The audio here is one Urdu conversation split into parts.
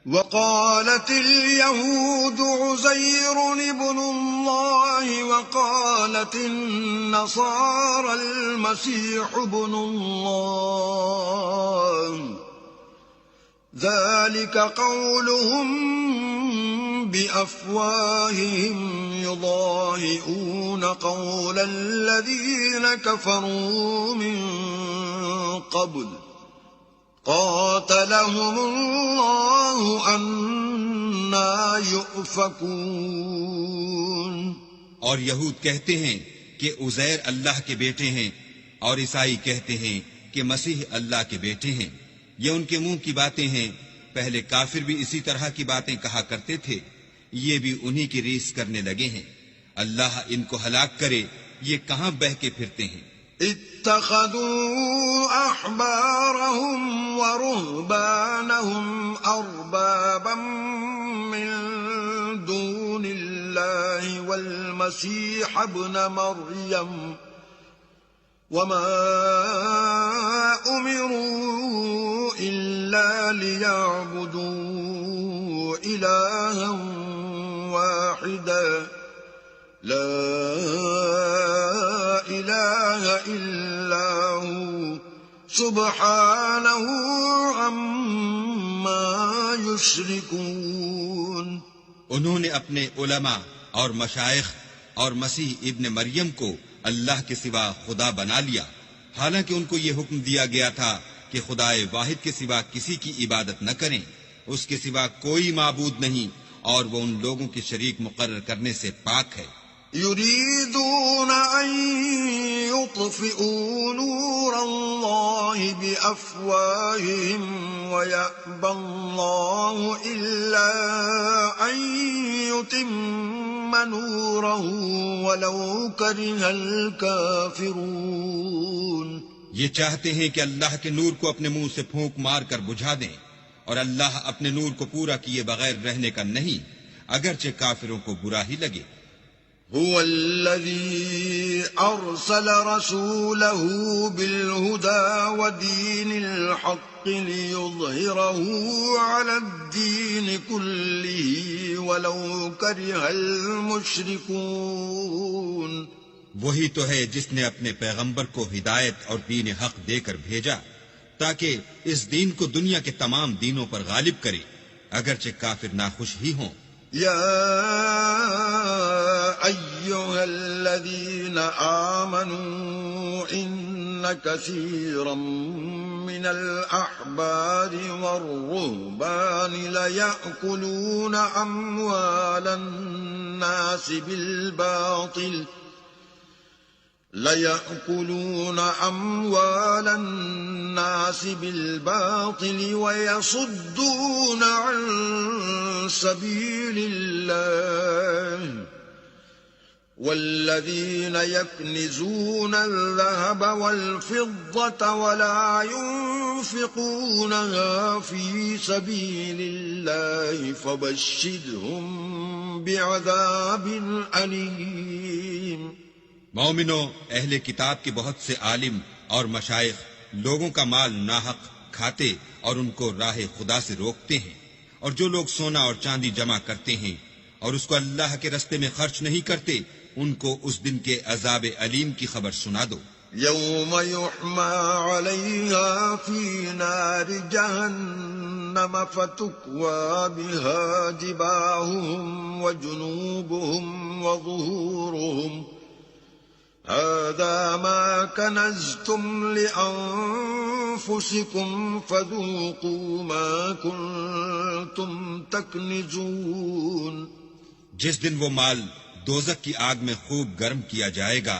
وقالت اليهود عزير ابن الله وقالت النصارى المسيح ابن الله ذلك قولهم بأفواههم يضاهئون قول الذين كفروا من قبل قاتلهم الله أنى يؤفكون۔ اور یہود کہتے ہیں کہ عزیر اللہ کے بیٹے ہیں، اور عیسائی کہتے ہیں کہ مسیح اللہ کے بیٹے ہیں۔ یہ ان کے منہ کی باتیں ہیں، پہلے کافر بھی اسی طرح کی باتیں کہا کرتے تھے، یہ بھی انہی کی ریس کرنے لگے ہیں۔ اللہ ان کو ہلاک کرے، یہ کہاں بہہ کے پھرتے ہیں۔ اتخذوا احبارهم ورهبانهم اربابا من دون الله والمسيح ابن مريم وما امروا الا ليعبدوا الها واحدا لا الہ الا ہو سبحانہ عما یشرکون۔ انہوں نے اپنے علماء اور مشائخ اور مسیح ابن مریم کو اللہ کے سوا خدا بنا لیا، حالانکہ ان کو یہ حکم دیا گیا تھا کہ خدائے واحد کے سوا کسی کی عبادت نہ کریں، اس کے سوا کوئی معبود نہیں، اور وہ ان لوگوں کے شریک مقرر کرنے سے پاک ہے۔ يريدون أن يطفئوا نور الله بأفواههم ويأبى الله إلا أن يتم نوره ولو كره الكافرون۔ یہ چاہتے ہیں کہ اللہ کے نور کو اپنے منہ سے پھونک مار کر بجھا دیں، اور اللہ اپنے نور کو پورا کیے بغیر رہنے کا نہیں، اگرچہ کافروں کو برا ہی لگے۔ هو الذي أرسل رسوله بالهدى ودين الحق ليظهره على الدين كله ولو كره المشركون۔ وہی تو ہے جس نے اپنے پیغمبر کو ہدایت اور دین حق دے کر بھیجا تاکہ اس دین کو دنیا کے تمام دینوں پر غالب کرے، اگرچہ کافر ناخوش ہی ہوں۔ يا أيها الذين آمنوا إن كثيرا من الأحبار والرهبان ليأكلون أموال الناس بالباطل ويصدون عن سبيل الله والذين يكنزون الذهب والفضة ولا ينفقونها في سبيل الله فبشرهم بعذاب أليم۔ مومنو، اہل کتاب کے بہت سے عالم اور مشائخ لوگوں کا مال ناحق کھاتے اور ان کو راہ خدا سے روکتے ہیں، اور جو لوگ سونا اور چاندی جمع کرتے ہیں اور اس کو اللہ کے رستے میں خرچ نہیں کرتے، ان کو اس دن کے عذاب علیم کی خبر سنا دو۔ یوم یحمى علیہا فی نار جہنم فتکوى بها جباہهم وجنوبهم وظہورهم هذا ما كنزتم لأنفسكم فذوقوا ما كنتم تكنزون۔ جس دن وہ مال دوزخ کی آگ میں خوب گرم کیا جائے گا،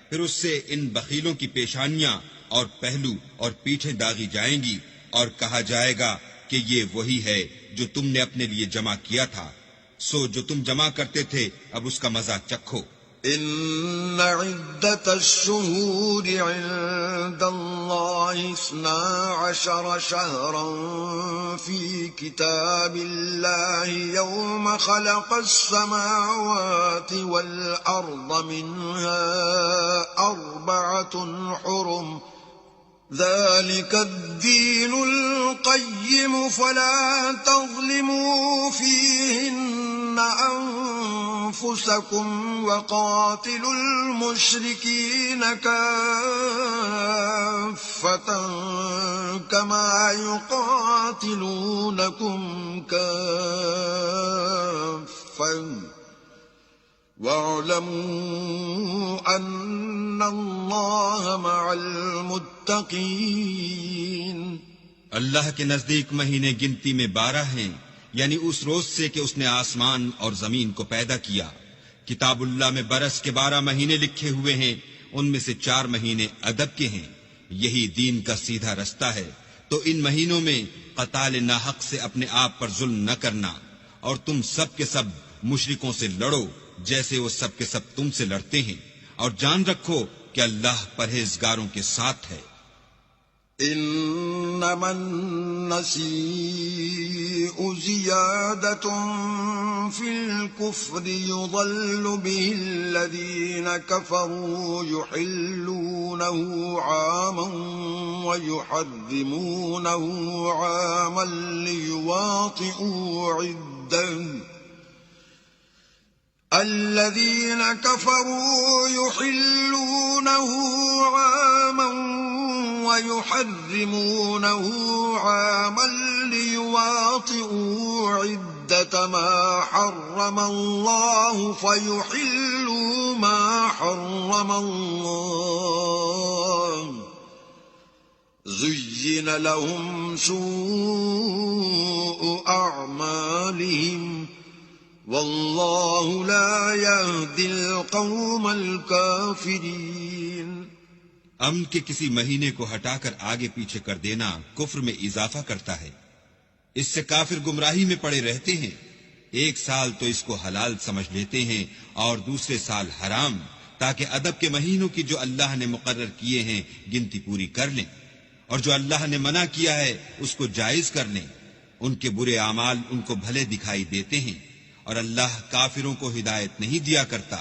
پھر اس سے ان بخیلوں کی پیشانیاں اور پہلو اور پیٹھیں داغی جائیں گی، اور کہا جائے گا کہ یہ وہی ہے جو تم نے اپنے لیے جمع کیا تھا، سو جو تم جمع کرتے تھے اب اس کا مزہ چکھو۔ ان عدت الشہور عند اللہ 12 شہرا فی کتاب اللہ یوم خلق السماوات والارض منها 4 حرم ذلك الدین القیم فلا تظلموا أنفسكم وقاتلوا المشركين كافة كما يقاتلونكم كافة واعلموا أن الله مع المتقين. اللہ کے نزدیک مہینے گنتی میں 12 ہیں، یعنی اس روز سے کہ اس نے آسمان اور زمین کو پیدا کیا. کتاب اللہ میں برس کے 12 مہینے لکھے ہوئے ہیں، ان میں سے 4 مہینے ادب کے ہیں. یہی دین کا سیدھا رستہ ہے. تو ان مہینوں میں قتال ناحق سے اپنے آپ پر ظلم نہ کرنا، اور تم سب کے سب مشرکوں سے لڑو جیسے وہ سب کے سب تم سے لڑتے ہیں، اور جان رکھو کہ اللہ پرہیزگاروں کے ساتھ ہے. انما النسيء زيادة في الكفر يضل به الذين كفروا يحلونه عاما ويحرمونه عاما ليواطئوا عدة الذين كفروا يحلونه عاما ويحرمونه عاما ليواطئوا عدة ما حرم الله فيحلوا ما حرم الله زين لهم سوء أعمالهم واللہ لا يهدي القوم الكافرین. امن کے کسی مہینے کو ہٹا کر آگے پیچھے کر دینا کفر میں اضافہ کرتا ہے. اس سے کافر گمراہی میں پڑے رہتے ہیں. ایک سال تو اس کو حلال سمجھ لیتے ہیں اور دوسرے سال حرام، تاکہ ادب کے مہینوں کی جو اللہ نے مقرر کیے ہیں گنتی پوری کر لیں، اور جو اللہ نے منع کیا ہے اس کو جائز کر لیں. ان کے برے اعمال ان کو بھلے دکھائی دیتے ہیں، اور اللہ کافروں کو ہدایت نہیں دیا کرتا.